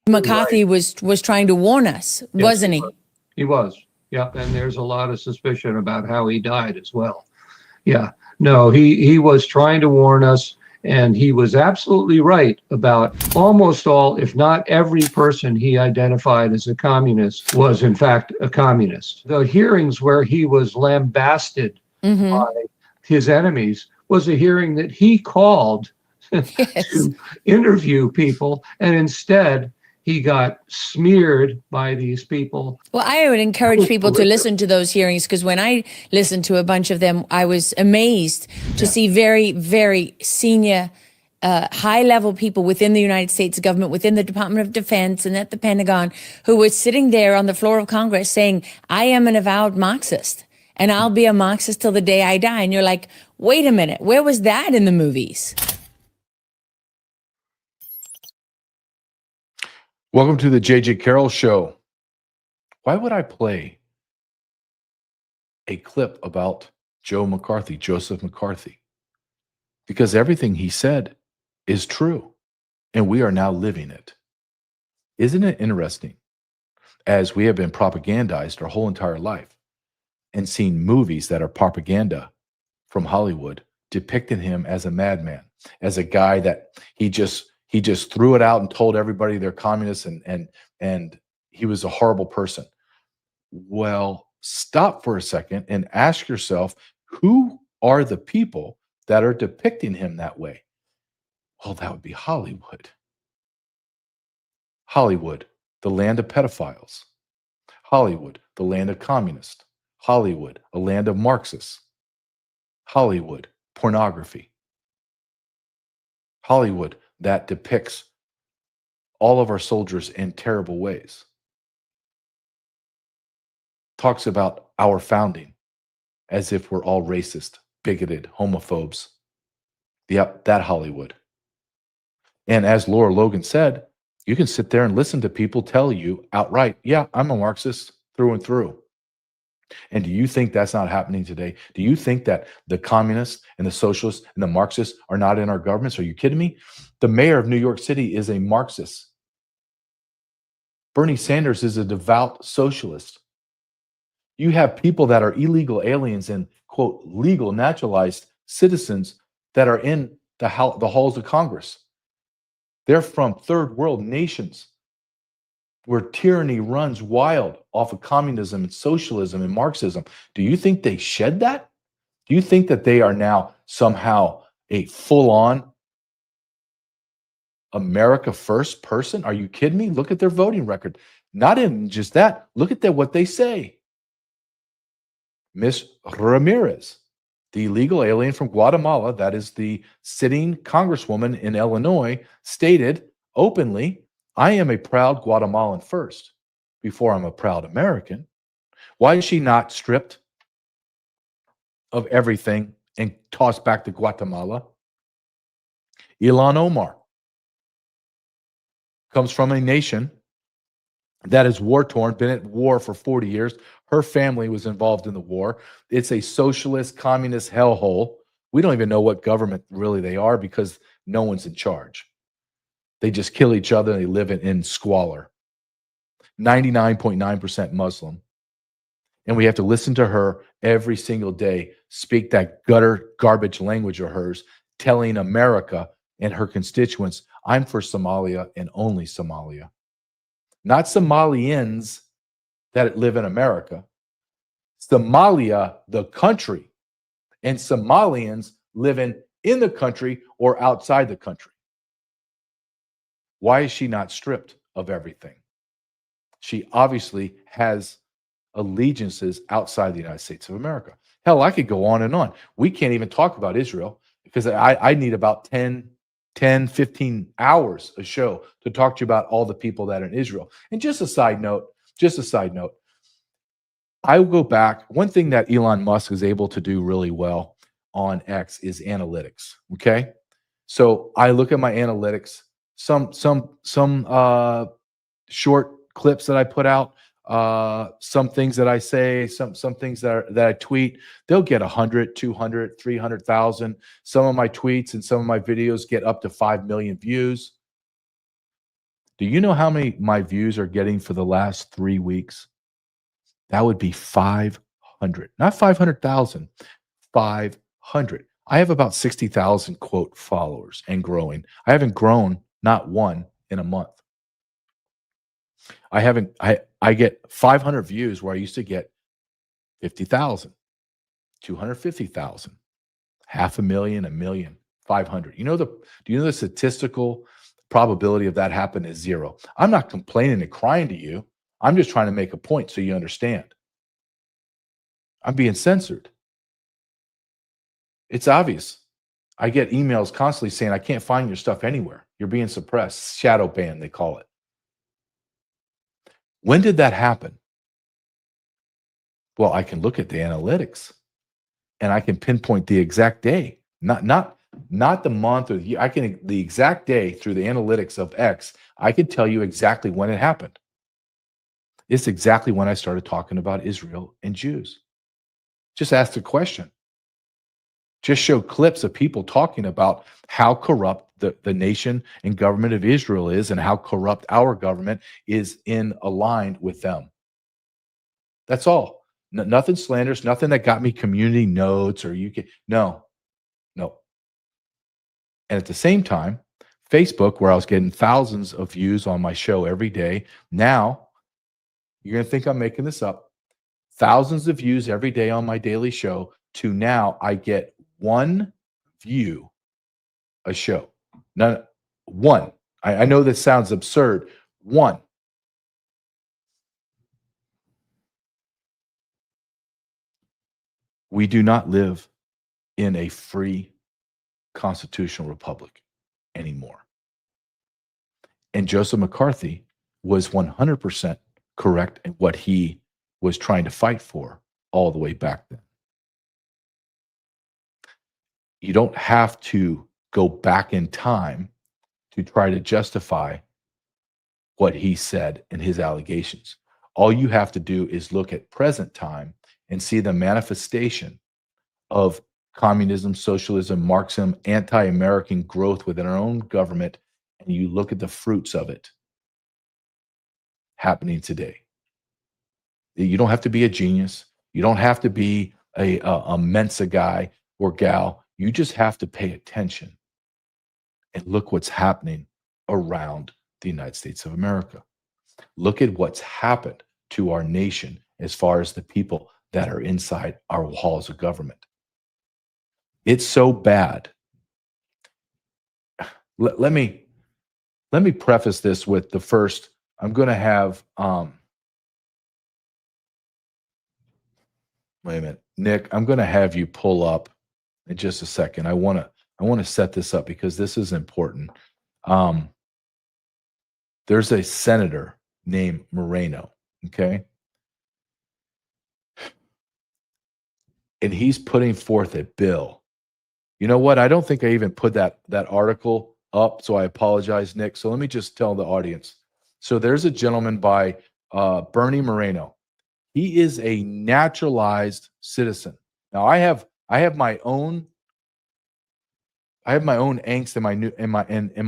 McCarthy was trying to warn us, wasn't he? He was. Yeah, and there's a lot of suspicion about how he died as well. Yeah, no, he was trying to warn us, and he was absolutely right about almost all, if not every person he identified as a communist was in fact a communist. The hearings where he was lambasted by his enemies was a hearing that he called to interview people, and instead he got smeared by these people. Well, I would encourage people to listen to those hearings, because when I listened to a bunch of them, I was amazed to see very, very senior, high-level people within the United States government, within the Department of Defense and at the Pentagon, who were sitting there on the floor of Congress saying, I am an avowed Marxist, and I'll be a Marxist till the day I die. And you're like, wait a minute, where was that in the movies? Welcome to the J.J. Carrell Show. Why would I play a clip about Joe McCarthy, Joseph McCarthy? Because everything he said is true, and we are now living it. Isn't it interesting, as we have been propagandized our whole entire life and seen movies that are propaganda from Hollywood depicting him as a madman, as a guy that he just threw it out and told everybody they're communists, and he was a horrible person. Well, stop for a second and ask yourself, who are the people that are depicting him that way? Well, that would be Hollywood. Hollywood, the land of pedophiles. Hollywood, the land of communists. Hollywood, a land of Marxists. Hollywood, pornography. Hollywood, that depicts all of our soldiers in terrible ways. Talks about our founding as if we're all racist, bigoted, homophobes. Yep, that Hollywood. And as Laura Logan said, you can sit there and listen to people tell you outright, yeah, I'm a Marxist through and through. And do you think that's not happening today? Do you think that the communists and the socialists and the Marxists are not in our governments? Are you kidding me? The mayor of New York City is a Marxist. Bernie Sanders is a devout socialist. You have people that are illegal aliens and, quote, legal naturalized citizens that are in the halls of Congress. They're from third world nations where tyranny runs wild off of communism and socialism and Marxism. Do you think they shed that? Do you think that they are now somehow a full-on America first person? Are you kidding me? Look at their voting record. Not even just that. Look at what they say. Miss Ramirez, the illegal alien from Guatemala, that is the sitting congresswoman in Illinois, stated openly, I am a proud Guatemalan first, before I'm a proud American. Why is she not stripped of everything and tossed back to Guatemala? Ilhan Omar comes from a nation that is war-torn, been at war for 40 years. Her family was involved in the war. It's a socialist, communist hellhole. We don't even know what government really they are because no one's in charge. They just kill each other and they live in squalor. 99.9% Muslim. And we have to listen to her every single day speak that gutter garbage language of hers, telling America and her constituents, I'm for Somalia and only Somalia. Not Somalians that live in America. Somalia, the country, and Somalians living in the country or outside the country. Why is she not stripped of everything? She obviously has allegiances outside the United States of America. Hell, I could go on and on. We can't even talk about Israel because I need about 10, 15 hours a show to talk to you about all the people that are in Israel. And just a side note, I will go back. One thing that Elon Musk is able to do really well on X is analytics. Okay. So I look at my analytics, some short clips that I put out, some things that I say, some things that I tweet, they'll get 100, 200, 300,000. Some of my tweets and some of my videos get up to 5 million views. Do you know how many my views are getting for the last 3 weeks? That would be 500, not 500,000, 500. I have about 60,000 quote followers and growing. I haven't grown not one in a month. I get 500 views where I used to get 50,000, 250,000, 500,000, a million, 500. Do you know the statistical probability of that happen is 0. I'm not complaining and crying to you. I'm just trying to make a point so you understand. I'm being censored. It's obvious. I get emails constantly saying, I can't find your stuff anywhere. You're being suppressed. Shadow ban, they call it. When did that happen? Well, I can look at the analytics and I can pinpoint the exact day, not the month or the year. The exact day through the analytics of X, I can tell you exactly when it happened. It's exactly when I started talking about Israel and Jews. Just ask the question. Just show clips of people talking about how corrupt the nation and government of Israel is and how corrupt our government is aligned with them. That's all. Nothing slanderous, nothing that got me community notes or no. And at the same time, Facebook, where I was getting thousands of views on my show every day, now you're going to think I'm making this up. Thousands of views every day on my daily show to now I get 1 view a show. None, 1. I know this sounds absurd. 1. We do not live in a free constitutional republic anymore. And Joseph McCarthy was 100% correct in what he was trying to fight for all the way back then. You don't have to go back in time to try to justify what he said and his allegations. All you have to do is look at present time and see the manifestation of communism, socialism, Marxism, anti-American growth within our own government, and you look at the fruits of it happening today. You don't have to be a genius. You don't have to be a Mensa guy or gal. You just have to pay attention and look what's happening around the United States of America. Look at what's happened to our nation as far as the people that are inside our halls of government. It's so bad. Let me preface this with the first. I'm going to have wait a minute, Nick. I'm going to have you pull up in just a second. I want to set this up because this is important. There's a senator named Moreno, okay? And he's putting forth a bill. You know what? I don't think I even put that article up, so I apologize, Nick. So let me just tell the audience. So there's a gentleman by Bernie Moreno. He is a naturalized citizen. Now I have my own angst and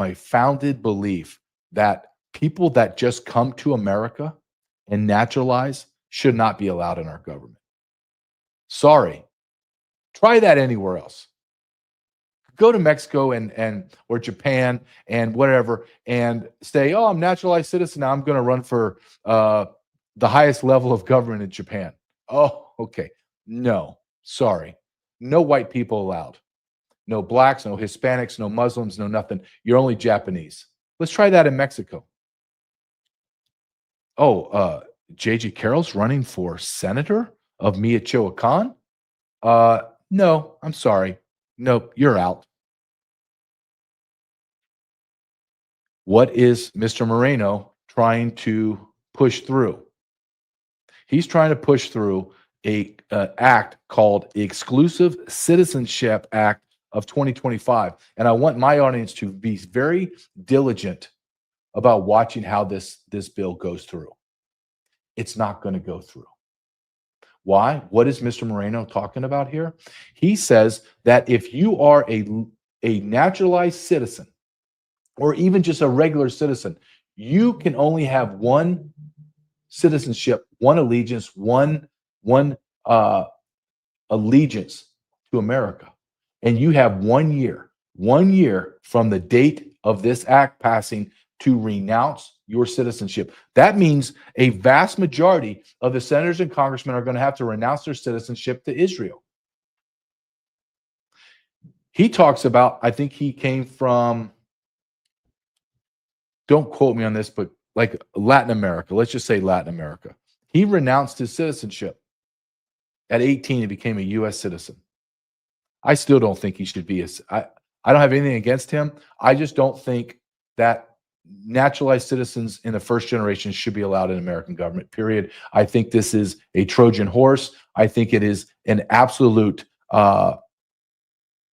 my founded belief that people that just come to America and naturalize should not be allowed in our government. Sorry. Try that anywhere else. Go to Mexico and or Japan and whatever and say, oh, I'm naturalized citizen. Now I'm going to run for the highest level of government in Japan. Oh, okay. No, sorry. No white people allowed. No blacks, no Hispanics, no Muslims, no nothing. You're only Japanese. Let's try that in Mexico. Oh, J.G. Carroll's running for senator of Michoacan? No, I'm sorry. Nope, you're out. What is Mr. Moreno trying to push through? He's trying to push through a act called the Exclusive Citizenship Act of 2025. And I want my audience to be very diligent about watching how this bill goes through. It's not going to go through. Why? What is Mr. Moreno talking about here? He says that if you are a naturalized citizen or even just a regular citizen, you can only have one citizenship, one allegiance, one allegiance to America. And you have 1 year from the date of this act passing to renounce your citizenship. That means a vast majority of the senators and congressmen are going to have to renounce their citizenship to Israel. He talks about, I think he came from, don't quote me on this, but like Latin America. Let's just say Latin America. He renounced his citizenship. At 18, he became a U.S. citizen. I still don't think he should be I don't have anything against him. I just don't think that naturalized citizens in the first generation should be allowed in American government, period. I think this is a Trojan horse. I think it is an absolute, it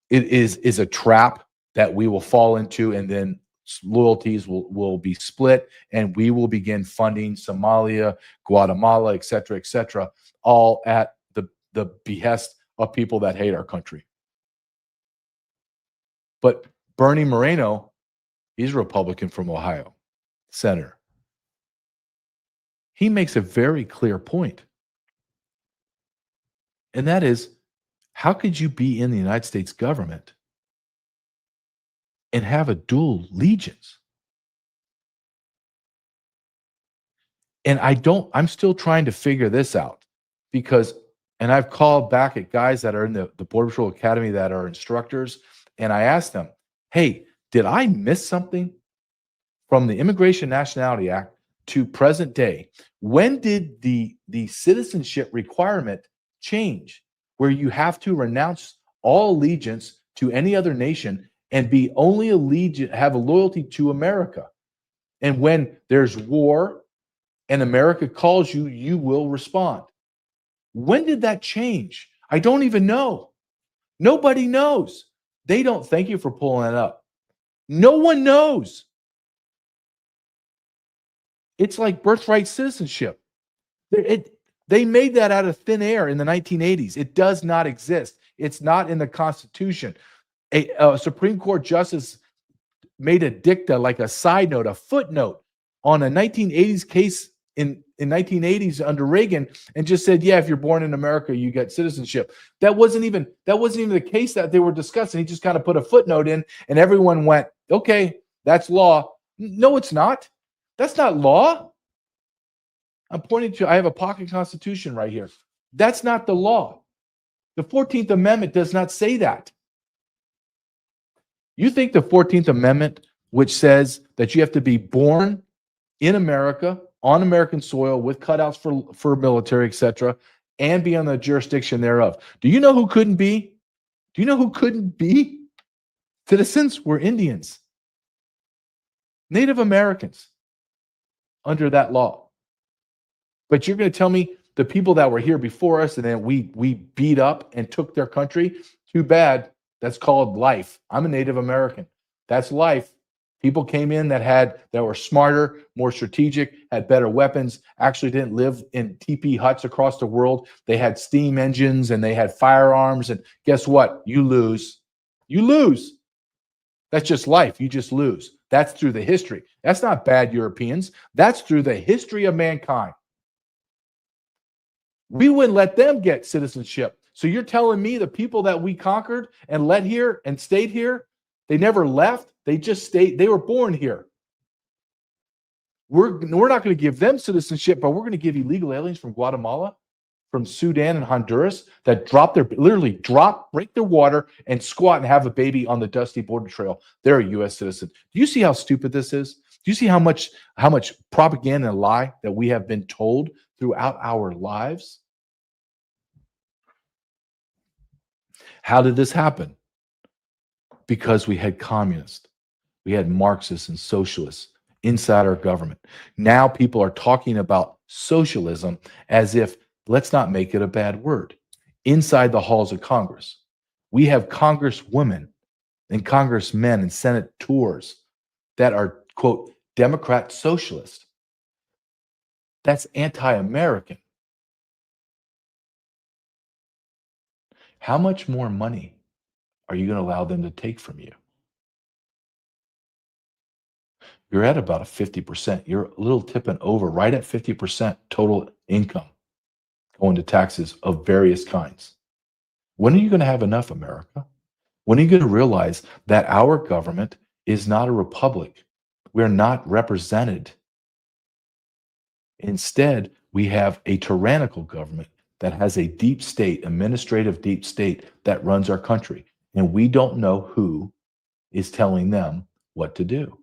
is a trap that we will fall into, and then loyalties will be split, and we will begin funding Somalia, Guatemala, et cetera, all at the behest of people that hate our country. But Bernie Moreno, he's a Republican from Ohio, senator. He makes a very clear point. And that is, how could you be in the United States government and have a dual allegiance? And I'm still trying to figure this out because, and I've called back at guys that are in the Border Patrol Academy that are instructors, and I asked them, hey, did I miss something from the Immigration Nationality Act to present day? When did the citizenship requirement change where you have to renounce all allegiance to any other nation and be only have a loyalty to America? And when there's war and America calls you, you will respond. When did that change? I don't even know. Nobody knows. They don't. Thank you for pulling that up. No one knows. It's like birthright citizenship. They made that out of thin air in the 1980s. It does not exist. It's not in the Constitution. A Supreme Court justice made a dicta, like a side note, a footnote on a 1980s case in 1980s under Reagan, and just said, yeah, if you're born in America, you get citizenship. That wasn't even the case that they were discussing. He just kind of put a footnote in, and everyone went, okay, that's law. No, it's not. That's not law. I'm pointing to, I have a pocket constitution right here. That's not the law. The 14th Amendment does not say that. You think the 14th Amendment, which says that you have to be born in America, on American soil, with cutouts for military, etc., and be on the jurisdiction thereof. Do you know who couldn't be? Do you know who couldn't be? Citizens were Indians, Native Americans under that law. But you're going to tell me the people that were here before us and then we beat up and took their country? Too bad. That's called life. I'm a Native American. That's life. People came in that were smarter, more strategic, had better weapons, actually didn't live in teepee huts across the world. They had steam engines and they had firearms. And guess what? You lose. You lose. That's just life. You just lose. That's through the history. That's not bad Europeans. That's through the history of mankind. We wouldn't let them get citizenship. So you're telling me the people that we conquered and led here and stayed here, they never left? They just stayed. They were born here. We're not going to give them citizenship, but we're going to give illegal aliens from Guatemala, from Sudan and Honduras that break their water and squat and have a baby on the dusty border trail. They're a U.S. citizen. Do you see how stupid this is? Do you see how much propaganda and lie that we have been told throughout our lives? How did this happen? Because we had communists. We had Marxists and socialists inside our government. Now people are talking about socialism as if, let's not make it a bad word, inside the halls of Congress. We have congresswomen and congressmen and senators that are, quote, Democrat socialist. That's anti-American. How much more money are you going to allow them to take from you? you're at about a 50%. You're a little tipping over, right at 50% total income going to taxes of various kinds. When are you going to have enough, America? When are you going to realize that our government is not a republic? We're not represented. Instead, we have a tyrannical government that has a deep state, administrative deep state that runs our country. And we don't know who is telling them what to do.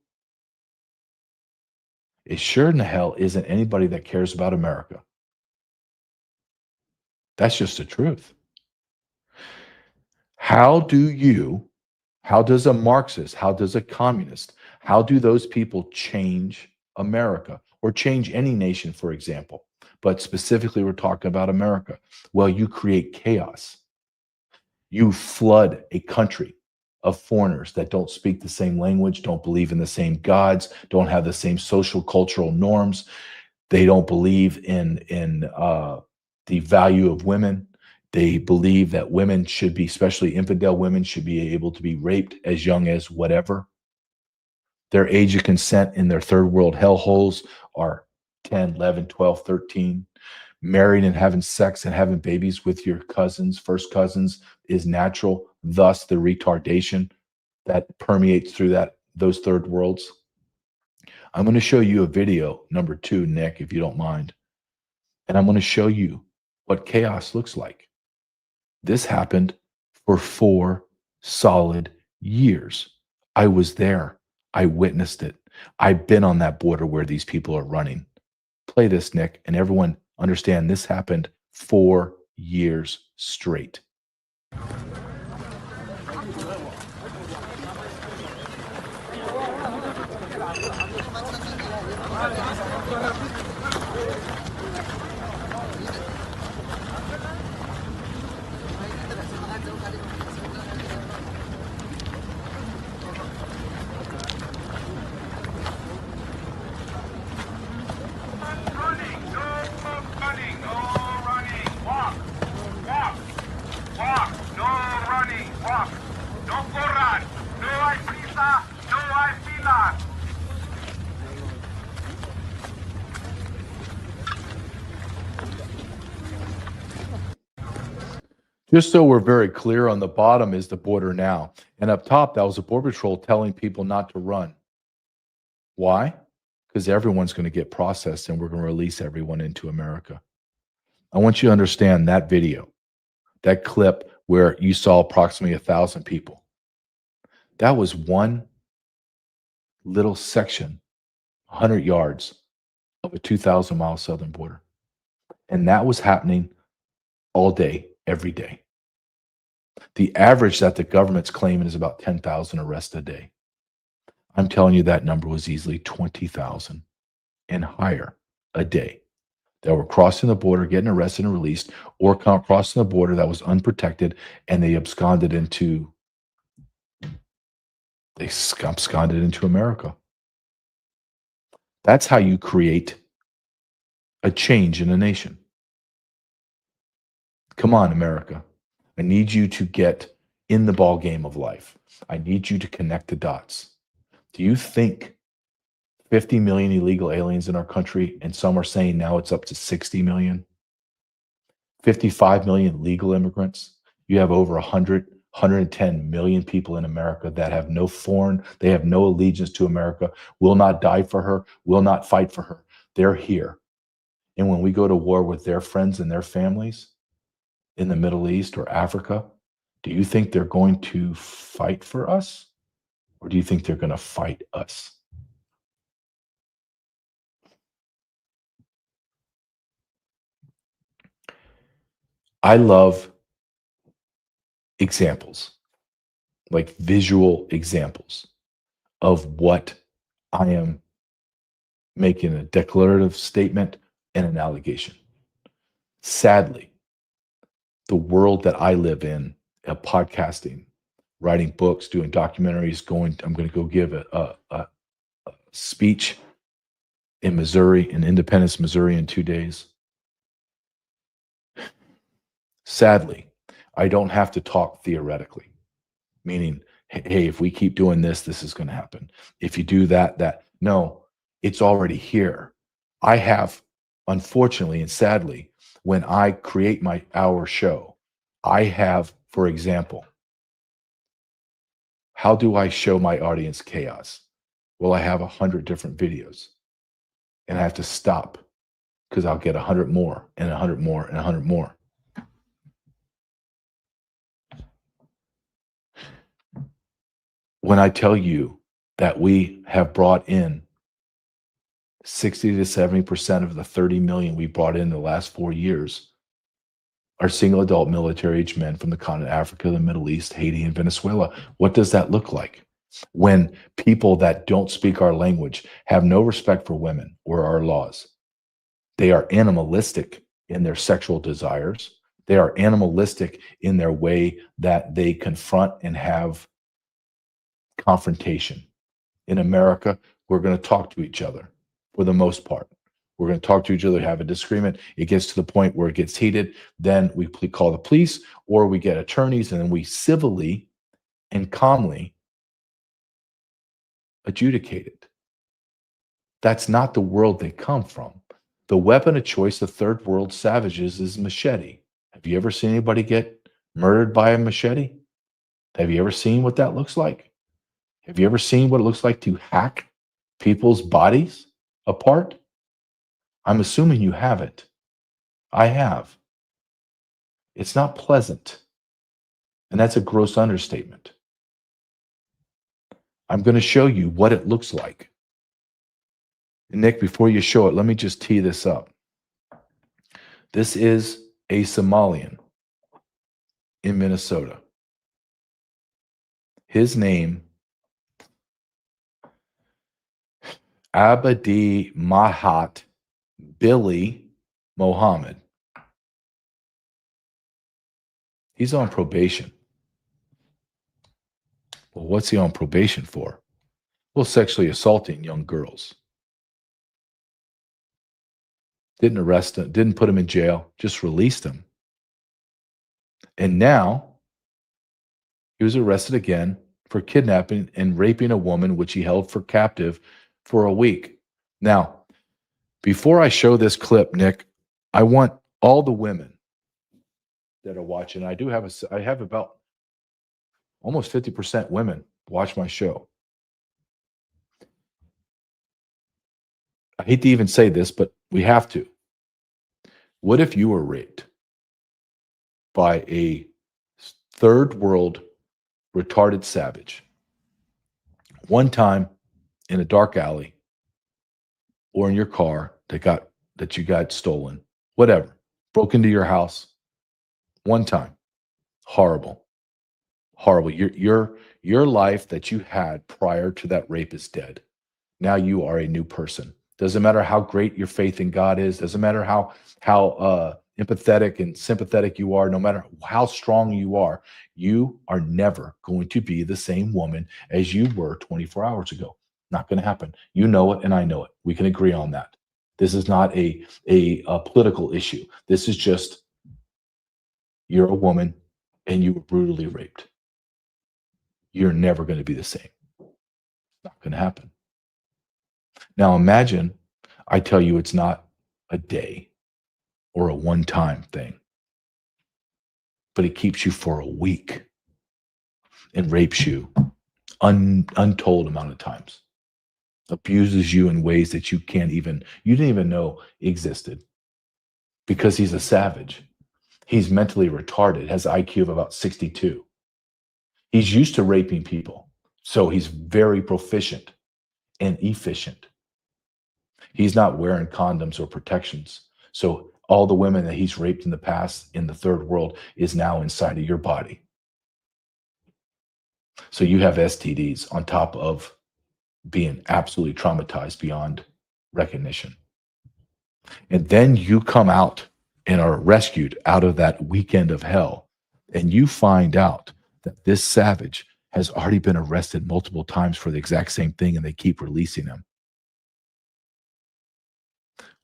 It sure in the hell isn't anybody that cares about America. That's just the truth. How does a Marxist, how does a communist, how do those people change America or change any nation, for example? But specifically, we're talking about America. Well, you create chaos. You flood a country of foreigners that don't speak the same language, don't believe in the same gods, don't have the same social cultural norms. They don't believe in the value of women. They believe that women should be, especially infidel women, should be able to be raped as young as whatever. Their age of consent in their third world hellholes are 10, 11, 12, 13. Married and having sex and having babies with your cousins, first cousins, is natural. Thus, the retardation that permeates through those third worlds. I'm going to show you a video, number 2, Nick, if you don't mind. And I'm going to show you what chaos looks like. This happened for 4 solid years. I was there. I witnessed it. I've been on that border where these people are running. Play this, Nick, and everyone understand this happened 4 years straight. Just so we're very clear, on the bottom is the border now. And up top, that was a border patrol telling people not to run. Why? Because everyone's going to get processed and we're going to release everyone into America. I want you to understand that video, that clip where you saw approximately 1,000 people. That was one little section, 100 yards of a 2,000-mile southern border. And that was happening all day, every day. The average that the government's claiming is about 10,000 arrests a day. I'm telling you that number was easily 20,000 and higher a day that were crossing the border, getting arrested and released, or crossing the border that was unprotected, and they absconded into America. That's how you create a change in a nation. Come on, America. I need you to get in the ball game of life. I need you to connect the dots. Do you think 50 million illegal aliens in our country, and some are saying now it's up to 60 million? 55 million legal immigrants. You have over 110 million people in America that have they have no allegiance to America, will not die for her, will not fight for her. They're here. And when we go to war with their friends and their families in the Middle East or Africa, do you think they're going to fight for us? Or do you think they're going to fight us? I love examples, like visual examples of what I am making a declarative statement and an allegation. Sadly, the world that I live in, podcasting, writing books, doing documentaries, I'm going to go give a speech in Missouri, in Independence, Missouri in 2 days. Sadly, I don't have to talk theoretically, meaning, hey, if we keep doing this, this is going to happen. If you do that. No, it's already here. I have, unfortunately and sadly, when I create our show, I have, for example, how do I show my audience chaos? Well, I have 100 different videos, and I have to stop because I'll get 100 more and 100 more and 100 more. When I tell you that we have brought in 60 to 70% of the 30 million we brought in the last 4 years are single adult military-aged men from the continent of Africa, the Middle East, Haiti, and Venezuela. What does that look like? When people that don't speak our language have no respect for women or our laws. They are animalistic in their sexual desires. They are animalistic in their way that they confront and have confrontation. In America, we're going to talk to each other for the most part. We're going to talk to each other, have a disagreement. It gets to the point where it gets heated. Then we call the police or we get attorneys, and then we civilly and calmly adjudicate it. That's not the world they come from. The weapon of choice of third world savages is machete. Have you ever seen anybody get murdered by a machete? Have you ever seen what that looks like? Have you ever seen what it looks like to hack people's bodies apart? I'm assuming you haven't. I have. It's not pleasant. And that's a gross understatement. I'm going to show you what it looks like. And Nick, before you show it, let me just tee this up. This is a Somalian in Minnesota. His name, Abdi Mahat Billy Mohammed. He's on probation. Well, what's he on probation for? Well, sexually assaulting young girls. Didn't arrest him, didn't put him in jail, just released him. And now he was arrested again for kidnapping and raping a woman, which he held for captive for a week. Now, before I show this clip, Nick, I want all the women that are watching. I have about almost 50% women watch my show. I hate to even say this, but we have to. What if you were raped by a third world retarded savage? One time in a dark alley or in your car that you got stolen, whatever, broke into your house. One time. Horrible. Horrible. Your life that you had prior to that rape is dead. Now you are a new person. Doesn't matter how great your faith in God is. Doesn't matter how empathetic and sympathetic you are. No matter how strong you are never going to be the same woman as you were 24 hours ago. Not going to happen. You know it, and I know it. We can agree on that. This is not a political issue. This is just you're a woman and you were brutally raped. You're never going to be the same. Not going to happen. Now imagine I tell you it's not a day or a one-time thing, but it keeps you for a week and rapes you untold amount of times, abuses you in ways that you didn't even know existed, because he's a savage. He's mentally retarded, has an IQ of about 62. He's used to raping people, so he's very proficient and efficient. He's not wearing condoms or protections. So all the women that he's raped in the past in the third world is now inside of your body. So you have STDs on top of being absolutely traumatized beyond recognition. And then you come out and are rescued out of that weekend of hell. And you find out that this savage has already been arrested multiple times for the exact same thing, and they keep releasing him.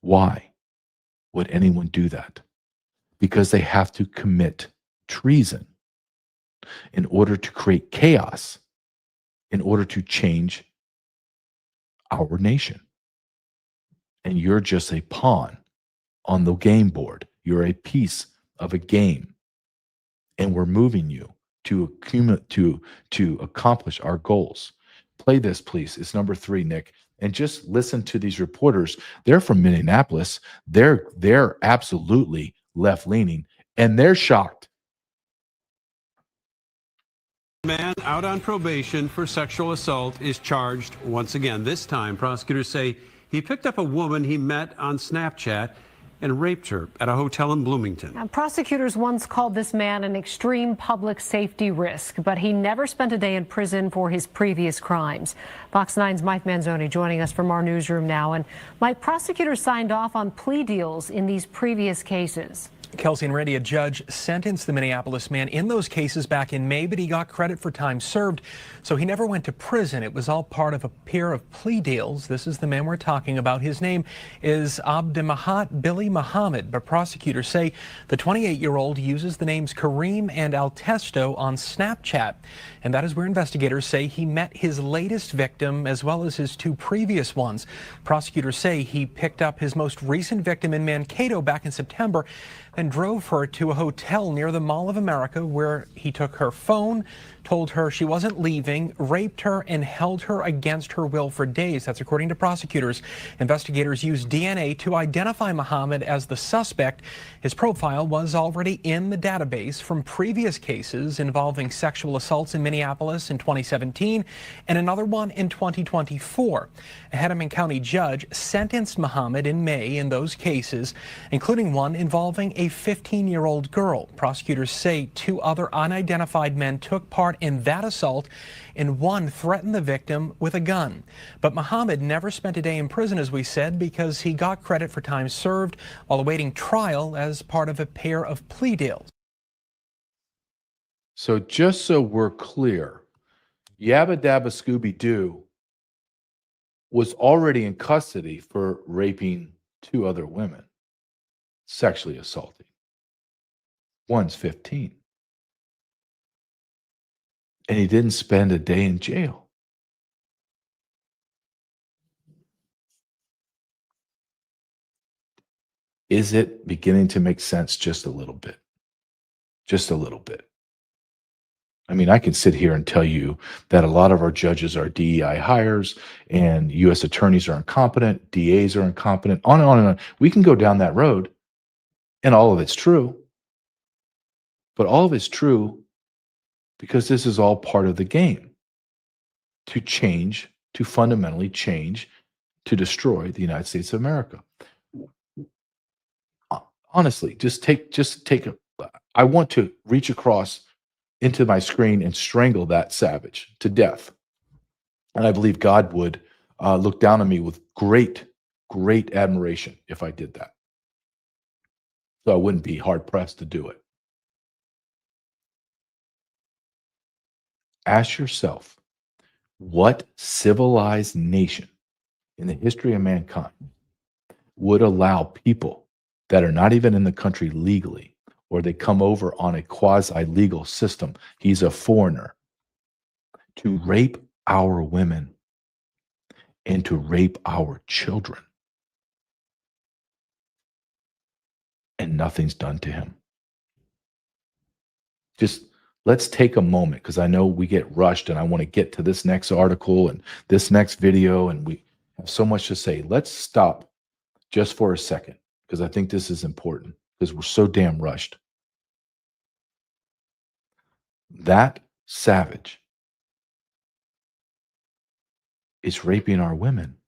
Why would anyone do that? Because they have to commit treason in order to create chaos, in order to change our nation. And you're just a pawn on the game board. You're a piece of a game. And we're moving you to accomplish our goals. Play this, please. It's number 3, Nick. And just listen to these reporters. They're from Minneapolis. They're absolutely left-leaning, and they're shocked. Man out on probation for sexual assault is charged once again. This time, prosecutors say he picked up a woman he met on Snapchat and raped her at a hotel in Bloomington. Now, prosecutors once called this man an extreme public safety risk, but he never spent a day in prison for his previous crimes. Fox 9's Mike Manzoni joining us from our newsroom now. And Mike, prosecutors signed off on plea deals in these previous cases. Kelsey and Randy, a judge sentenced the Minneapolis man in those cases back in May, but he got credit for time served, so he never went to prison. It was all part of a pair of plea deals. This is the man we're talking about. His name is Abdemahat Billy Muhammad, but prosecutors say the 28-year-old uses the names Kareem and Altesto on Snapchat, and that is where investigators say he met his latest victim as well as his 2 previous ones. Prosecutors say he picked up his most recent victim in Mankato back in September and drove her to a hotel near the Mall of America where he took her phone, told her she wasn't leaving, raped her, and held her against her will for days. That's according to prosecutors. Investigators used DNA to identify Muhammad as the suspect. His profile was already in the database from previous cases involving sexual assaults in Minneapolis in 2017 and another one in 2024. A Hennepin County judge sentenced Muhammad in May in those cases, including one involving a 15-year-old girl. Prosecutors say 2 other unidentified men took part in that assault, and one threatened the victim with a gun. But Muhammad never spent a day in prison, as we said, because he got credit for time served while awaiting trial as part of a pair of plea deals. So just so we're clear, Yabba Dabba Scooby-Doo was already in custody for raping 2 other women, sexually assaulting. One's 15. And he didn't spend a day in jail. Is it beginning to make sense just a little bit? Just a little bit. I mean, I can sit here and tell you that a lot of our judges are DEI hires and U.S. attorneys are incompetent, DAs are incompetent, on and on and on. We can go down that road, and all of it's true. But all of it's true because this is all part of the game to change, to fundamentally change, to destroy the United States of America. Honestly, just take a, I want to reach across into my screen and strangle that savage to death. And I believe God would look down on me with great, great admiration if I did that. So I wouldn't be hard pressed to do it. Ask yourself, what civilized nation in the history of mankind would allow people that are not even in the country legally, or they come over on a quasi-legal system, he's a foreigner, to rape our women and to rape our children, and nothing's done to him? Just let's take a moment, because I know we get rushed and I want to get to this next article and this next video, and we have so much to say. Let's stop just for a second, because I think this is important, because we're so damn rushed. That savage is raping our women,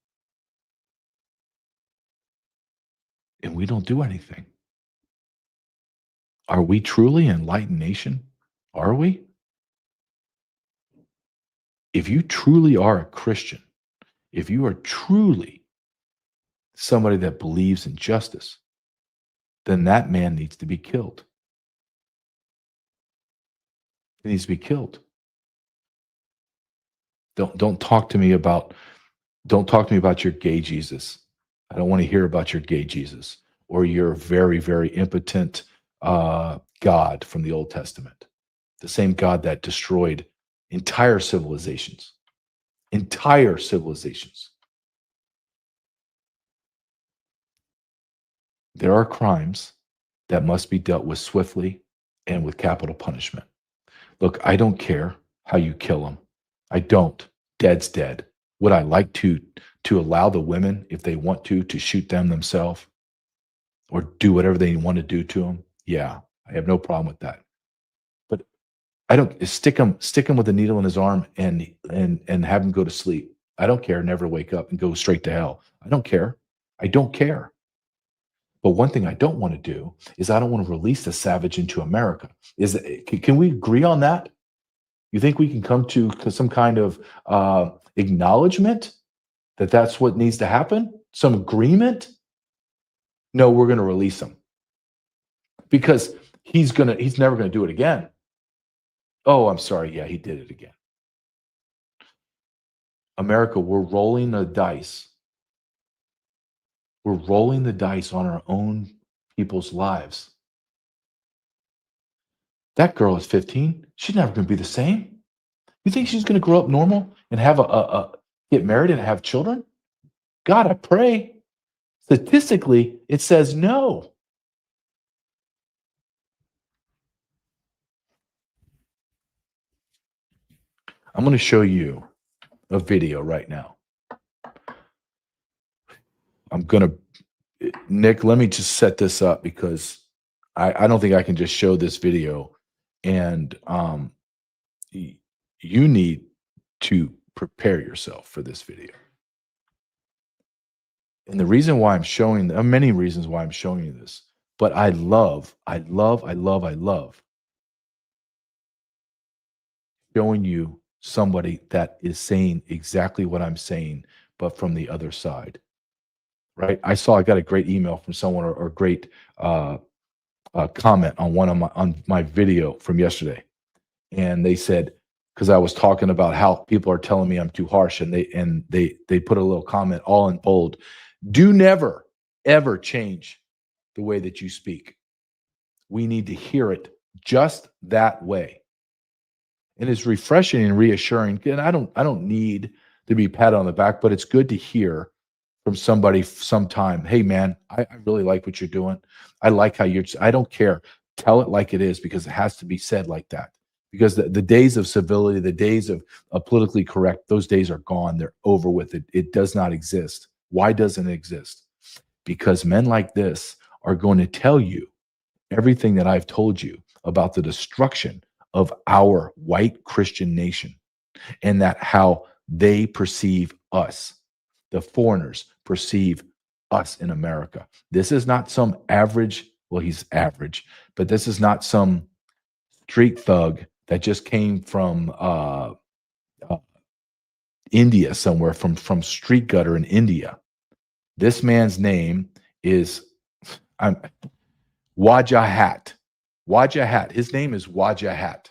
and we don't do anything. Are we truly an enlightened nation? Are we? If you truly are a Christian, if you are truly somebody that believes in justice, then that man needs to be killed. He needs to be killed. Don't talk to me about your gay Jesus. I don't want to hear about your gay Jesus or your very, very impotent God from the Old Testament. The same God that destroyed entire civilizations. Entire civilizations. There are crimes that must be dealt with swiftly and with capital punishment. Look, I don't care how you kill them. I don't. Dead's dead. Would I like to allow the women, if they want to shoot them themselves or do whatever they want to do to them? Yeah, I have no problem with that. But I don't stick him with a needle in his arm and have him go to sleep. I don't care. Never wake up and go straight to hell. I don't care. I don't care. But one thing I don't want to do is I don't want to release the savage into America. Can we agree on that? You think we can come to some kind of acknowledgement that that's what needs to happen? Some agreement? No, we're going to release him because he's never going to do it again. Oh, I'm sorry. Yeah, he did it again. America, we're rolling the dice. We're rolling the dice on our own people's lives. That girl is 15. She's never going to be the same. You think she's going to grow up normal and have get married and have children? God, I pray. Statistically, it says no. I'm going to show you a video right now. Nick, let me just set this up because I don't think I can just show this video. And you need to prepare yourself for this video. And the reason why I'm showing, there are many reasons why I'm showing you this, but I love showing you somebody that is saying exactly what I'm saying, but from the other side, right? I got a great email from someone or great comment on my video from yesterday. And they said, because I was talking about how people are telling me I'm too harsh, and they put a little comment all in bold. Do never, ever change the way that you speak. We need to hear it just that way. And it's refreshing and reassuring. And I don't need to be patted on the back, but it's good to hear from somebody sometime. Hey man, I really like what you're doing. I like how I don't care. Tell it like it is, because it has to be said like that. Because the days of civility, the days of politically correct, those days are gone. They're over with. It does not exist. Why doesn't it exist? Because men like this are going to tell you everything that I've told you about the destruction of our white Christian nation, and that how they perceive us. The foreigners perceive us in America. This is not some average, well, he's average, but this is not some street thug that just came from India somewhere, from street gutter in India. This man's name is Wajahat. Wajahat. His name is Wajahat.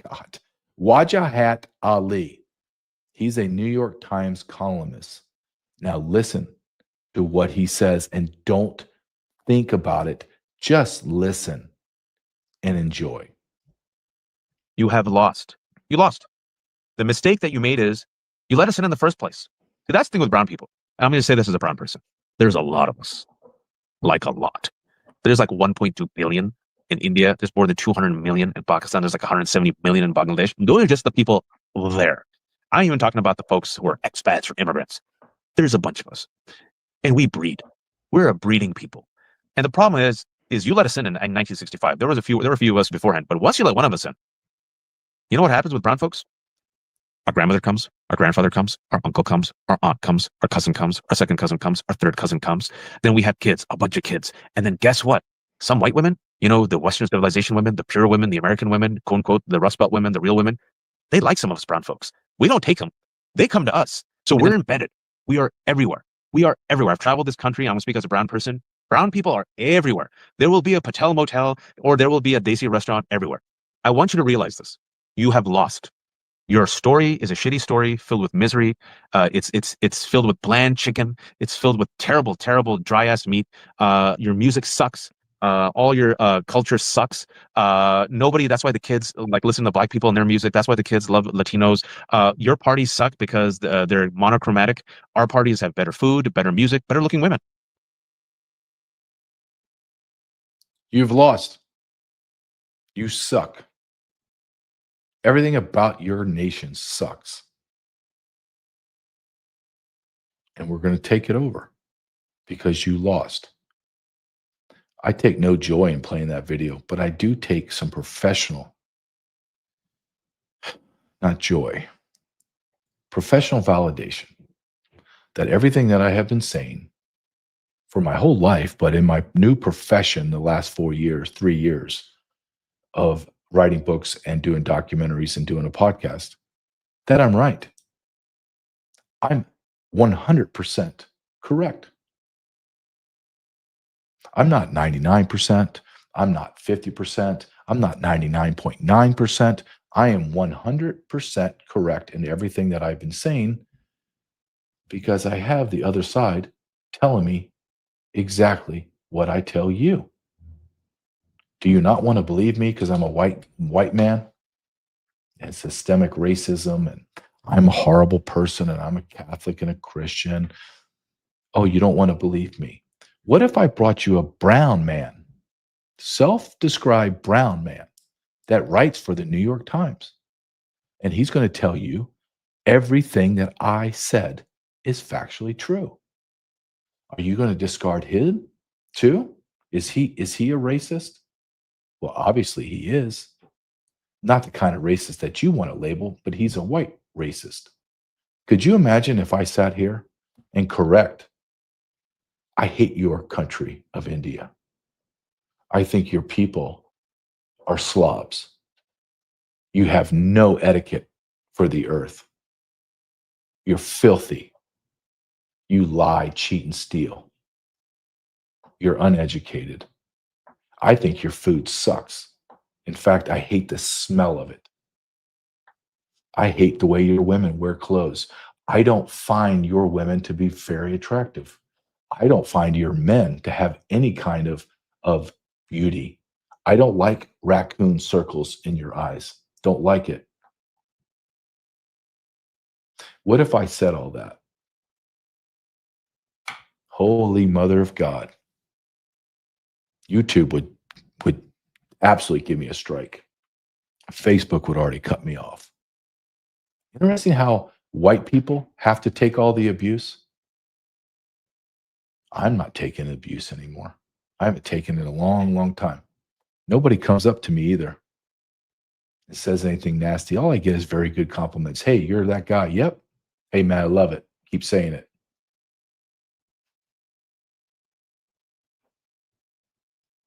God. Wajahat Ali. He's a New York Times columnist. Now listen to what he says and don't think about it. Just listen and enjoy. You have lost. You lost. The mistake that you made is you let us in the first place. See, that's the thing with brown people. And I'm going to say this as a brown person. There's a lot of us. Like a lot. There's like 1.2 billion in India. There's more than 200 million in Pakistan. There's like 170 million in Bangladesh. Those are just the people there. I'm even talking about the folks who are expats or immigrants. There's a bunch of us. And we breed. We're a breeding people. And the problem is you let us in 1965. There were a few of us beforehand. But once you let one of us in, you know what happens with brown folks? Our grandmother comes, our grandfather comes, our uncle comes, our aunt comes, our cousin comes, our second cousin comes, our third cousin comes. Then we have kids, a bunch of kids. And then guess what? Some white women, you know, the Western civilization women, the pure women, the American women, quote unquote, the Rust Belt women, the real women, they like some of us brown folks. We don't take them. They come to us. So we're embedded. We are everywhere. We are everywhere. I've traveled this country. I'm going to speak as a brown person. Brown people are everywhere. There will be a Patel motel or there will be a Desi restaurant everywhere. I want you to realize this. You have lost. Your story is a shitty story filled with misery. It's filled with bland chicken. It's filled with terrible, terrible dry ass meat. Your music sucks. All your culture sucks. Nobody. That's why the kids like listen to black people and their music. That's why the kids love Latinos. Your parties suck because they're monochromatic. Our parties have better food, better music, better looking women. You've lost. You suck. Everything about your nation sucks. And we're going to take it over because you lost. I take no joy in playing that video, but I do take some professional, not joy, professional validation that everything that I have been saying for my whole life, but in my new profession, the last 3 years of writing books and doing documentaries and doing a podcast, that I'm right. I'm 100% correct. I'm not 99%. I'm not 50%. I'm not 99.9%. I am 100% correct in everything that I've been saying because I have the other side telling me exactly what I tell you. Do you not want to believe me because I'm a white man and systemic racism and I'm a horrible person and I'm a Catholic and a Christian? Oh, you don't want to believe me. What if I brought you a brown man, self-described brown man that writes for the New York Times? And he's going to tell you everything that I said is factually true. Are you going to discard him too? Is he a racist? Well, obviously he is. Not the kind of racist that you want to label, but he's a white racist. Could you imagine if I sat here and correct, I hate your country of India. I think your people are slobs. You have no etiquette for the earth. You're filthy. You lie, cheat, and steal. You're uneducated. I think your food sucks. In fact, I hate the smell of it. I hate the way your women wear clothes. I don't find your women to be very attractive. I don't find your men to have any kind of beauty. I don't like raccoon circles in your eyes. Don't like it. What if I said all that? Holy Mother of God. YouTube would absolutely give me a strike. Facebook would already cut me off. Interesting how white people have to take all the abuse. I'm not taking abuse anymore. I haven't taken it in a long, long time. Nobody comes up to me either and says anything nasty. All I get is very good compliments. Hey, you're that guy. Yep. Hey, man, I love it. Keep saying it.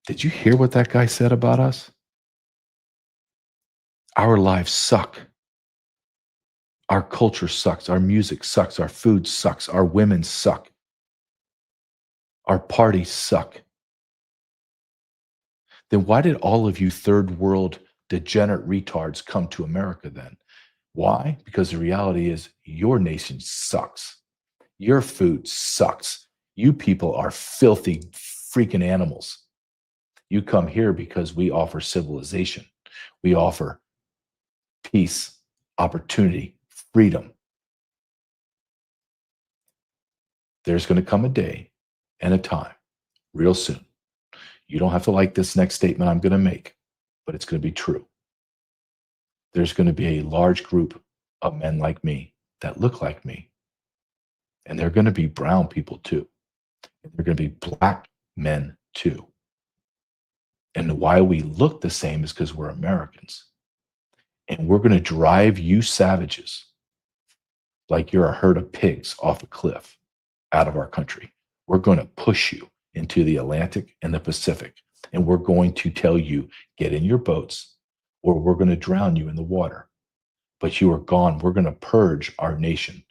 Did you hear what that guy said about us? Our lives suck. Our culture sucks. Our music sucks. Our food sucks. Our women suck. Our parties suck. Then why did all of you third world degenerate retards come to America then? Why? Because the reality is your nation sucks. Your food sucks. You people are filthy freaking animals. You come here because we offer civilization. We offer peace, opportunity, freedom. There's going to come a day and a time real soon. You don't have to like this next statement I'm going to make, but it's going to be true. There's going to be a large group of men like me that look like me. And they're going to be brown people too. They're going to be black men too. And why we look the same is because we're Americans. And we're going to drive you savages like you're a herd of pigs off a cliff out of our country. We're going to push you into the Atlantic and the Pacific. And we're going to tell you, get in your boats or we're going to drown you in the water. But you are gone. We're going to purge our nation.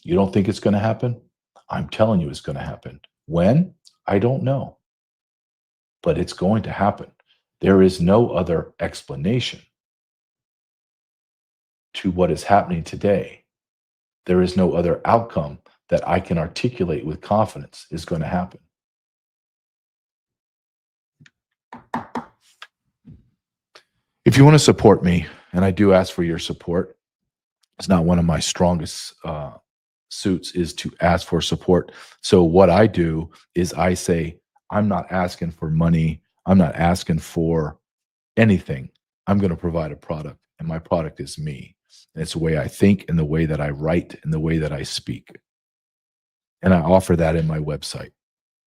You don't think it's going to happen? I'm telling you it's going to happen. When? I don't know. But it's going to happen. There is no other explanation to what is happening today. There is no other outcome that I can articulate with confidence is going to happen. If you want to support me, and I do ask for your support, it's not one of my strongest suits is to ask for support. So what I do is I say, I'm not asking for money. I'm not asking for anything. I'm going to provide a product, and my product is me. And it's the way I think and the way that I write and the way that I speak. And I offer that in my website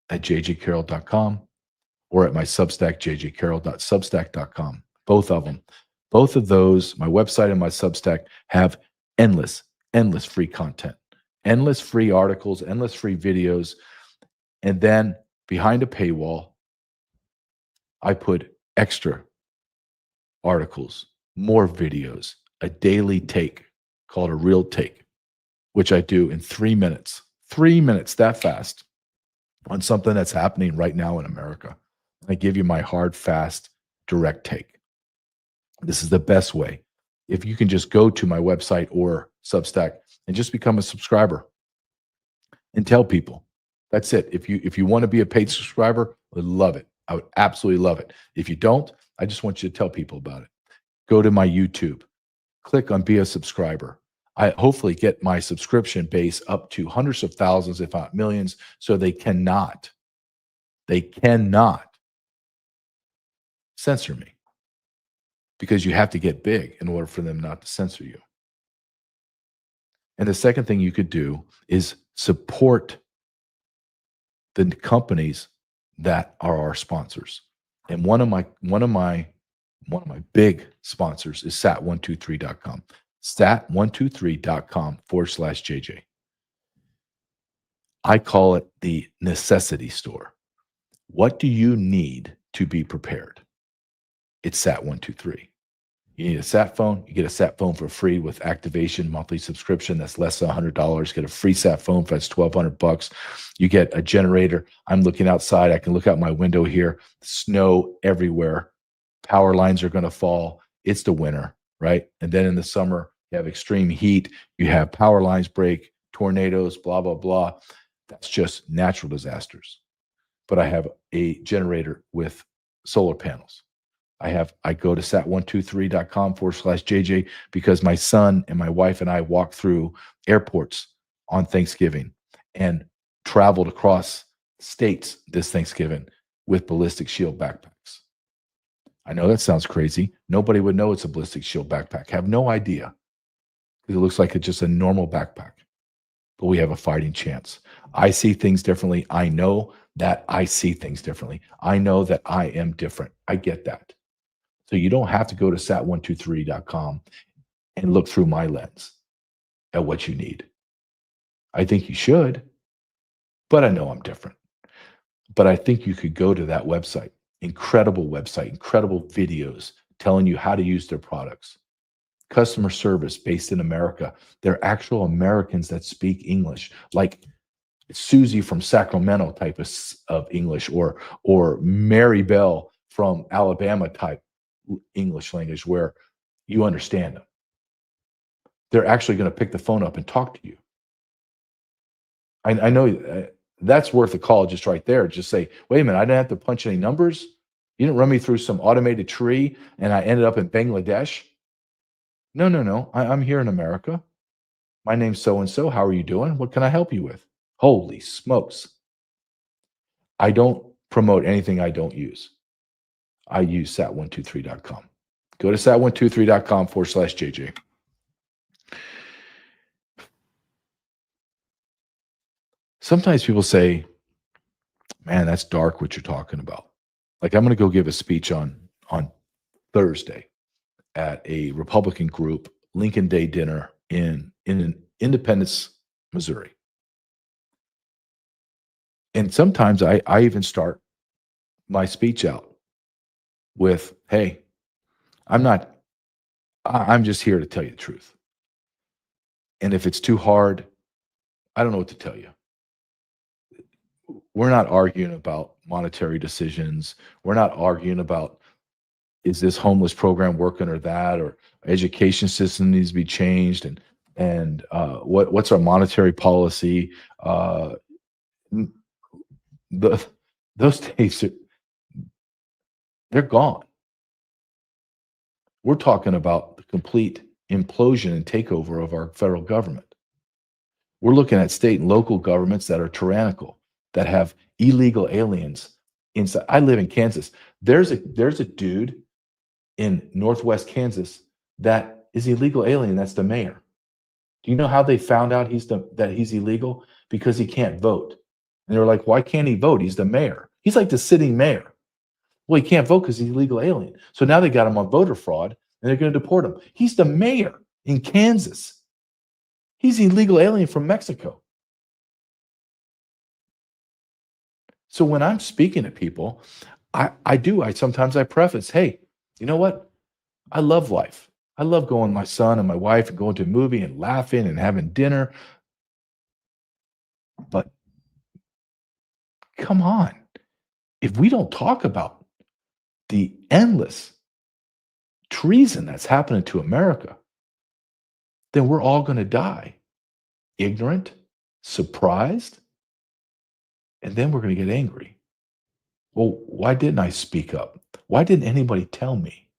at jjcarrell.com or at my Substack, jjcarrell.substack.com. Both of them. Both of those, my website and my Substack, have endless free content, endless free articles, endless free videos. And then behind a paywall, I put extra articles, more videos, a daily take called a real take, which I do in 3 minutes. 3 minutes, that fast, on something that's happening right now in America. I give you my hard, fast, direct take. This is the best way. If you can just go to my website or Substack and just become a subscriber and tell people. That's it. If you want to be a paid subscriber, I would love it. I would absolutely love it. If you don't, I just want you to tell people about it. Go to my YouTube, click on Be a Subscriber. I hopefully get my subscription base up to hundreds of thousands, if not millions, so they cannot censor me, because you have to get big in order for them not to censor you. And the second thing you could do is support the companies that are our sponsors. And one of my big sponsors is sat123.com. sat123.com/JJ. I call it the necessity store. What do you need to be prepared? It's Sat123. You need a sat phone. You get a sat phone for free with activation, monthly subscription. That's less than $100. Get a free sat phone for that's $1,200. You get a generator. I'm looking outside. I can look out my window here. Snow everywhere. Power lines are going to fall. It's the winter, right? And then in the summer, you have extreme heat. You have power lines break, tornadoes, blah, blah, blah. That's just natural disasters. But I have a generator with solar panels. I go to sat123.com/JJ because my son and my wife and I walked through airports on Thanksgiving and traveled across states this Thanksgiving with ballistic shield backpacks. I know that sounds crazy. Nobody would know it's a ballistic shield backpack. Have no idea. It looks like it's just a normal backpack. But we have a fighting chance. I see things differently. I know that I see things differently. I know that I am different. I get that. So you don't have to go to sat123.com and look through my lens at what you need. I think you should, but I know I'm different. But I think you could go to that website, incredible videos telling you how to use their products. Customer service based in America. They're actual Americans that speak English, like Susie from Sacramento type of English, or Mary Bell from Alabama type English language where you understand them. They're actually going to pick the phone up and talk to you. I know that's worth a call just right there. Just say, wait a minute, I didn't have to punch any numbers. You didn't run me through some automated tree and I ended up in Bangladesh. No. I'm here in America. My name's so-and-so. How are you doing? What can I help you with? Holy smokes. I don't promote anything I don't use. I use sat123.com. Go to sat123.com/JJ. Sometimes people say, man, that's dark what you're talking about. Like, I'm going to go give a speech on Thursday at a Republican group, Lincoln Day dinner in Independence, Missouri. And sometimes I even start my speech out with, hey, I'm just here to tell you the truth. And if it's too hard, I don't know what to tell you. We're not arguing about monetary decisions. We're not arguing about, is this homeless program working or that, or education system needs to be changed, and what's our monetary policy? Those days they're gone. We're talking about the complete implosion and takeover of our federal government. We're looking at state and local governments that are tyrannical, that have illegal aliens inside. I live in Kansas. There's a dude in Northwest Kansas that is illegal alien. That's the mayor. Do you know how they found out that he's illegal? Because he can't vote. And they were like, why can't he vote? He's the mayor. He's like the sitting mayor. Well, he can't vote because he's illegal alien. So now they got him on voter fraud and they're going to deport him. He's the mayor in Kansas. He's illegal alien from Mexico. So when I'm speaking to people, I sometimes preface, hey, you know what? I love life. I love going with my son and my wife and going to a movie and laughing and having dinner. But come on. If we don't talk about the endless treason that's happening to America, then we're all going to die. Ignorant, surprised, and then we're going to get angry. Well, why didn't I speak up? Why didn't anybody tell me?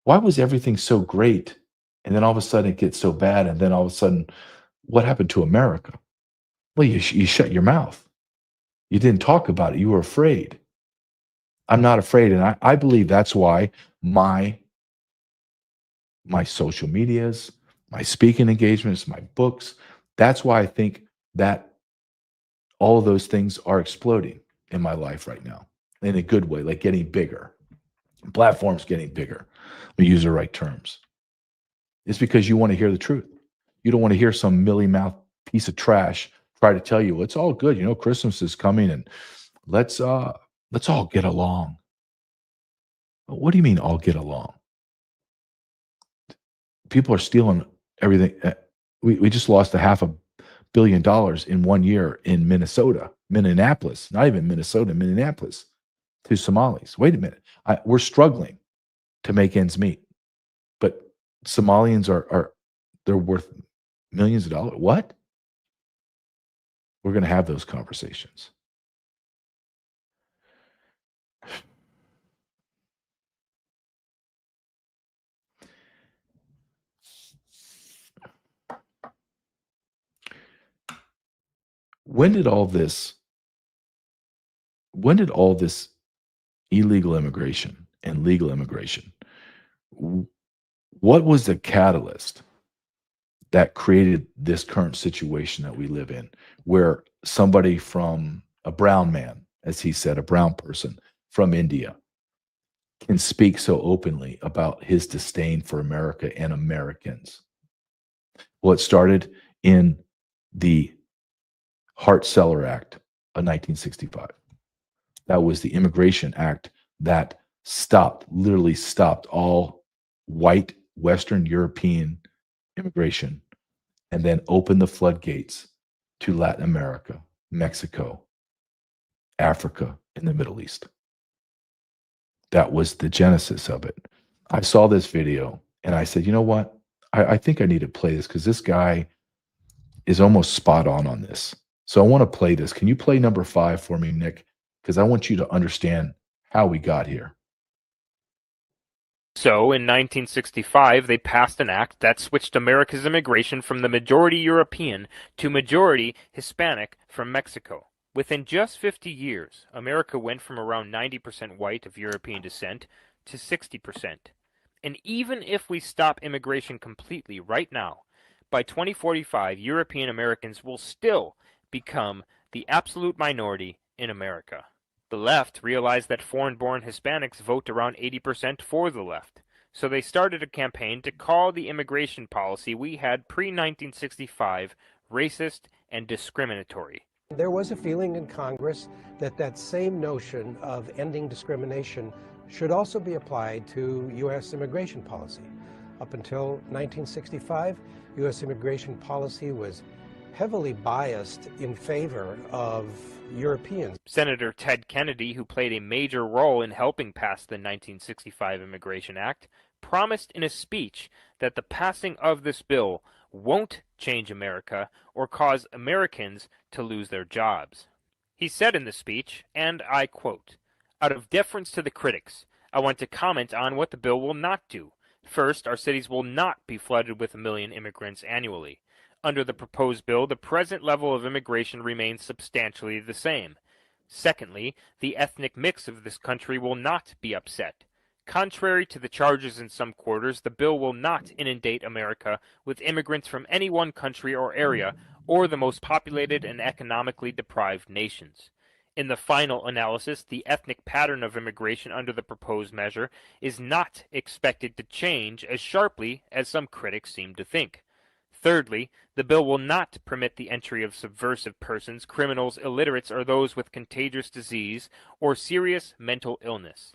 Why was everything so great? And then all of a sudden it gets so bad. And then all of a sudden, what happened to America? Well, you shut your mouth. You didn't talk about it. You were afraid. I'm not afraid. And I believe that's why my social medias, my speaking engagements, my books, that's why I think that all of those things are exploding in my life right now in a good way, like getting bigger. Platforms getting bigger. Let me use the right terms. It's because you want to hear the truth. You don't want to hear some mealy-mouthed piece of trash try to tell you, well, it's all good. You know, Christmas is coming and let's all get along. What do you mean all get along? People are stealing everything. We just lost $500 million in 1 year in Minneapolis, not even Minnesota, Minneapolis, to Somalis. Wait a minute. We're struggling to make ends meet. But Somalians they're worth millions of dollars. What? We're going to have those conversations. When did all this illegal immigration and legal immigration, what was the catalyst that created this current situation that we live in, where somebody from a brown man, as he said, a brown person from India, can speak so openly about his disdain for America and Americans? Well, it started in the Hart-Celler Act of 1965. That was the Immigration Act that literally stopped all white Western European immigration and then opened the floodgates to Latin America, Mexico, Africa, and the Middle East. That was the genesis of it. I saw this video and I said, you know what? I think I need to play this because this guy is almost spot on this. So I want to play this. Can you play number 5 for me, Nick? Because I want you to understand how we got here. So, in 1965, they passed an act that switched America's immigration from the majority European to majority Hispanic from Mexico. Within just 50 years, America went from around 90% white of European descent to 60%. And even if we stop immigration completely right now, by 2045, European Americans will still become the absolute minority in America. The left realized that foreign-born Hispanics vote around 80% for the left, so they started a campaign to call the immigration policy we had pre-1965 racist and discriminatory. There was a feeling in Congress that that same notion of ending discrimination should also be applied to U.S. immigration policy. Up until 1965, U.S. immigration policy was heavily biased in favor of Europeans. Senator Ted Kennedy, who played a major role in helping pass the 1965 Immigration Act, promised in a speech that the passing of this bill won't change America or cause Americans to lose their jobs. He said in the speech, and I quote, "Out of deference to the critics, I want to comment on what the bill will not do. First, our cities will not be flooded with 1 million immigrants annually. Under the proposed bill, the present level of immigration remains substantially the same. Secondly, the ethnic mix of this country will not be upset. Contrary to the charges in some quarters, the bill will not inundate America with immigrants from any one country or area, or the most populated and economically deprived nations. In the final analysis, the ethnic pattern of immigration under the proposed measure is not expected to change as sharply as some critics seem to think. Thirdly, the bill will not permit the entry of subversive persons, criminals, illiterates, or those with contagious disease or serious mental illness.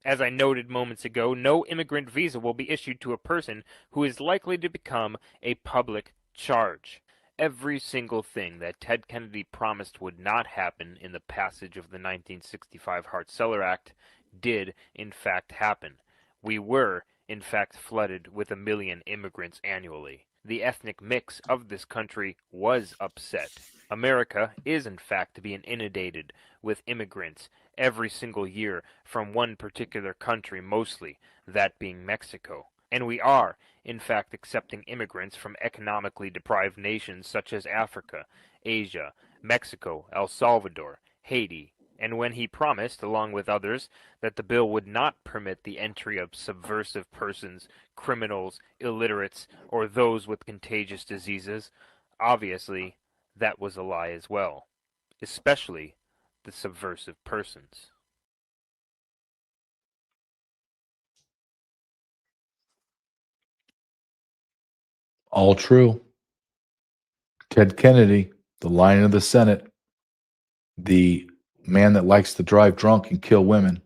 As I noted moments ago, no immigrant visa will be issued to a person who is likely to become a public charge. Every single thing that Ted Kennedy promised would not happen in the passage of the 1965 Hart-Celler Act did, in fact, happen. We were, in fact, flooded with 1 million immigrants annually. The ethnic mix of this country was upset. America is, in fact, being inundated with immigrants every single year from one particular country, mostly, that being Mexico. And we are, in fact, accepting immigrants from economically deprived nations such as Africa, Asia, Mexico, El Salvador, Haiti, and when he promised, along with others, that the bill would not permit the entry of subversive persons, criminals, illiterates, or those with contagious diseases, obviously that was a lie as well, especially the subversive persons. All true. Ted Kennedy, the Lion of the Senate, the man that likes to drive drunk and kill women.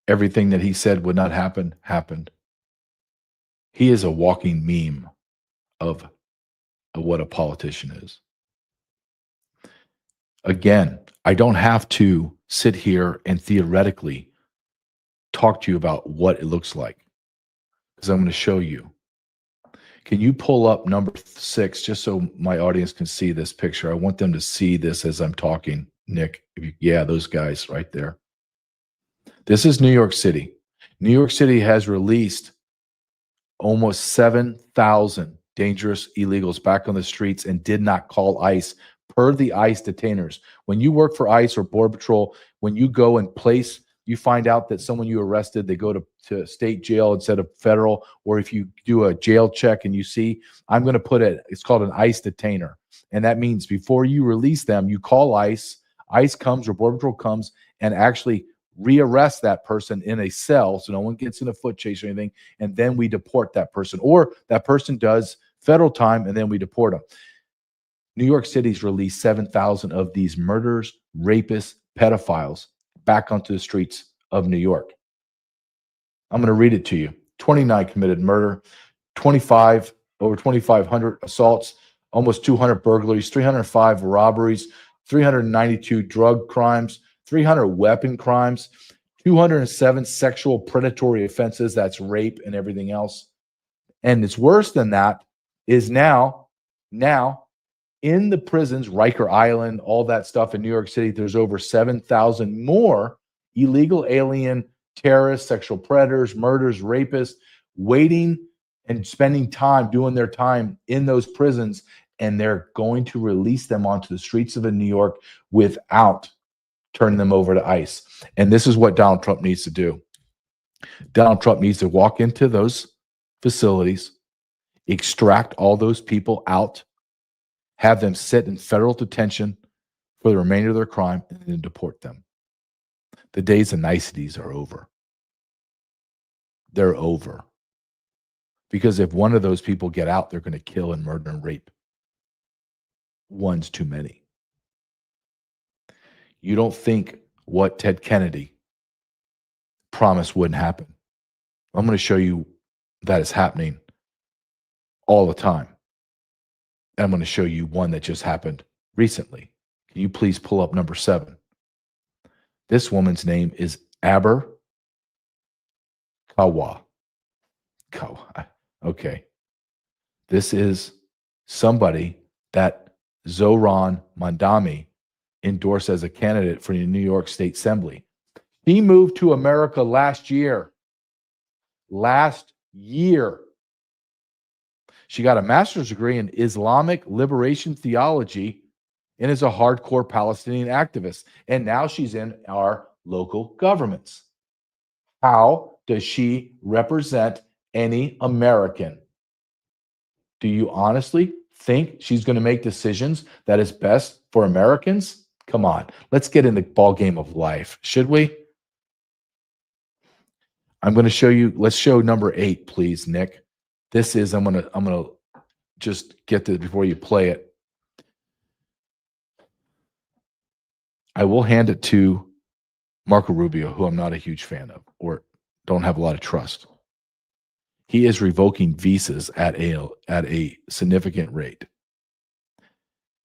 Everything that he said would not happen, happened. He is a walking meme of what a politician is. Again, I don't have to sit here and theoretically talk to you about what it looks like, because I'm going to show you. Can you pull up number 6 just so my audience can see this picture? I want them to see this as I'm talking. Nick, yeah, those guys right there. This is New York City. New York City has released almost 7,000 dangerous illegals back on the streets and did not call ICE per the ICE detainers. When you work for ICE or Border Patrol, when you go and place, you find out that someone you arrested, they go to state jail instead of federal, or if you do a jail check and you see, I'm going to put it, it's called an ICE detainer. And that means before you release them, you call ICE, ICE comes or Border Patrol comes and actually rearrest that person in a cell so no one gets in a foot chase or anything, and then we deport that person. Or that person does federal time and then we deport them. New York City's released 7,000 of these murderers, rapists, pedophiles back onto the streets of New York. I'm going to read it to you. 29 committed murder, over 2,500 assaults, almost 200 burglaries, 305 robberies, 392 drug crimes, 300 weapon crimes, 207 sexual predatory offenses, that's rape and everything else. And it's worse than that is now in the prisons, Riker Island, all that stuff in New York City, there's over 7,000 more illegal alien terrorists, sexual predators, murderers, rapists, waiting and spending time doing their time in those prisons, and they're going to release them onto the streets of New York without turning them over to ICE. And this is what Donald Trump needs to do. Donald Trump needs to walk into those facilities, extract all those people out, have them sit in federal detention for the remainder of their crime, and then deport them. The days of niceties are over. They're over. Because if one of those people get out, they're going to kill and murder and rape. One's too many. You don't think what Ted Kennedy promised wouldn't happen. I'm going to show you that it's happening all the time. And I'm going to show you one that just happened recently. Can you please pull up number 7? This woman's name is Aber Kawa. Okay. This is somebody that Zohran Mamdani endorsed as a candidate for the New York State Assembly. He moved to America last year. She got a master's degree in Islamic liberation theology and is a hardcore Palestinian activist. And now she's in our local governments. How does she represent any American? Do you honestly think she's going to make decisions that is best for Americans? Come on, let's get in the ball game of life, should we? I'm going to show you. Let's show number 8, please, Nick. This is. I'm gonna just get this before you play it. I will hand it to Marco Rubio, who I'm not a huge fan of or don't have a lot of trust. He is revoking visas at a significant rate.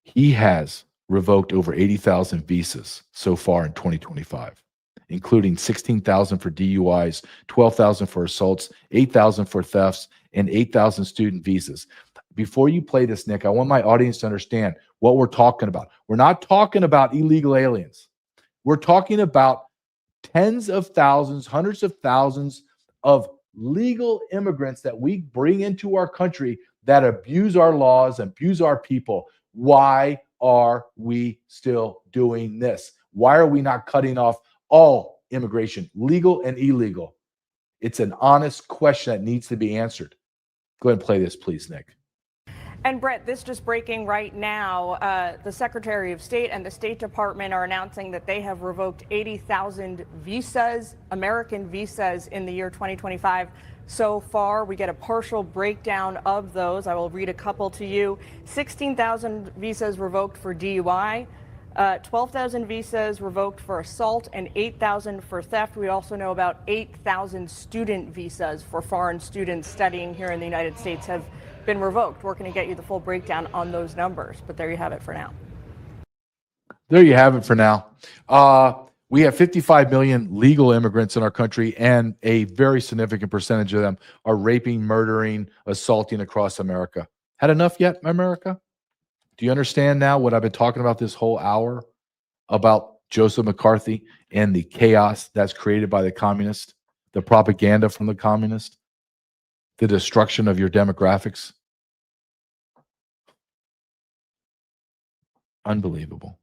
He has revoked over 80,000 visas so far in 2025, including 16,000 for DUIs, 12,000 for assaults, 8,000 for thefts, and 8,000 student visas. Before you play this, Nick, I want my audience to understand what we're talking about. We're not talking about illegal aliens. We're talking about tens of thousands, hundreds of thousands of legal immigrants that we bring into our country that abuse our laws, abuse our people. Why are we still doing this? Why are we not cutting off all immigration, legal and illegal? It's an honest question that needs to be answered. Go ahead and play this, please, Nick. And Brett, this just breaking right now, the Secretary of State and the State Department are announcing that they have revoked 80,000 visas, American visas, in the year 2025. So far, we get a partial breakdown of those. I will read a couple to you. 16,000 visas revoked for DUI, 12,000 visas revoked for assault, and 8,000 for theft. We also know about 8,000 student visas for foreign students studying here in the United States have been revoked. We're going to get you the full breakdown on those numbers, but there you have it for now. There you have it for now. We have 55 million legal immigrants in our country, and a very significant percentage of them are raping, murdering, assaulting across America. Had enough yet, America? Do you understand now what I've been talking about this whole hour about Joseph McCarthy and the chaos that's created by the communists, the propaganda from the communists, the destruction of your demographics? Unbelievable.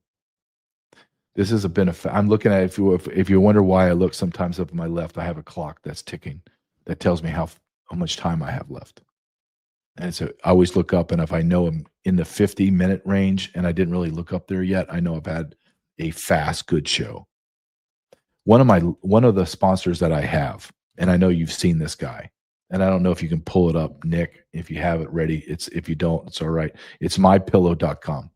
This has been I'm looking at, if you wonder why I look sometimes up on my left, I have a clock that's ticking that tells me how much time I have left. And so I always look up, and if I know I'm in the 50-minute range and I didn't really look up there yet, I know I've had a fast, good show. One of the sponsors that I have, and I know you've seen this guy, and I don't know if you can pull it up, Nick, if you have it ready. If you don't, it's all right. It's mypillow.com.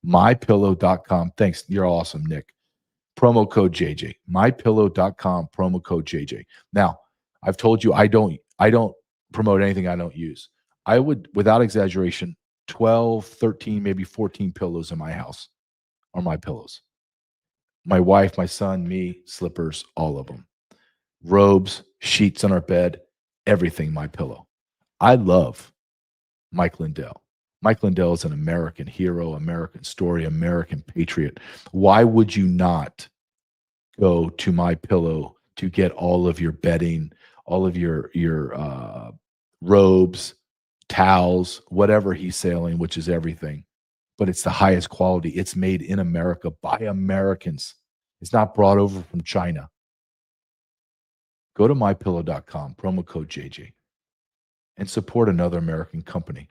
mypillow.com. Thanks. You're awesome, Nick. Promo code JJ. mypillow.com, promo code JJ. Now, I've told you I don't promote anything I don't use. I would, without exaggeration, 12, 13, maybe 14 pillows in my house are my pillows. My wife, my son, me, slippers, all of them. Robes, sheets on our bed, everything my pillow. I love Mike Lindell. Mike Lindell is an American hero, American story, American patriot. Why would you not go to My Pillow to get all of your bedding, all of your robes, towels, whatever he's selling, which is everything, but it's the highest quality. It's made in America by Americans. It's not brought over from China. Go to mypillow.com, promo code JJ, and support another American company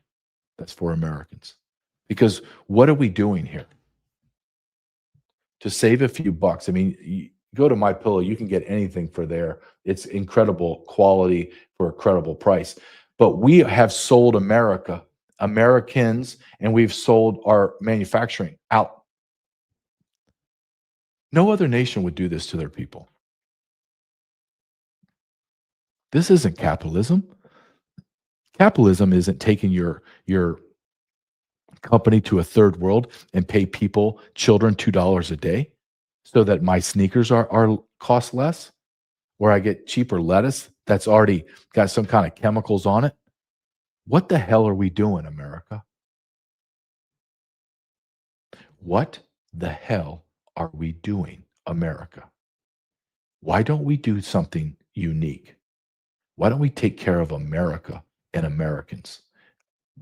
that's for Americans. Because what are we doing here? To save a few bucks, I mean, you go to MyPillow, you can get anything for there. It's incredible quality for a credible price. But we have sold Americans, and we've sold our manufacturing out. No other nation would do this to their people. This isn't capitalism. Capitalism isn't taking your company to a third world and pay people, children, $2 a day so that my sneakers are cost less, or I get cheaper lettuce that's already got some kind of chemicals on it. What the hell are we doing, America? What the hell are we doing, America? Why don't we do something unique? Why don't we take care of America and Americans?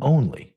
Only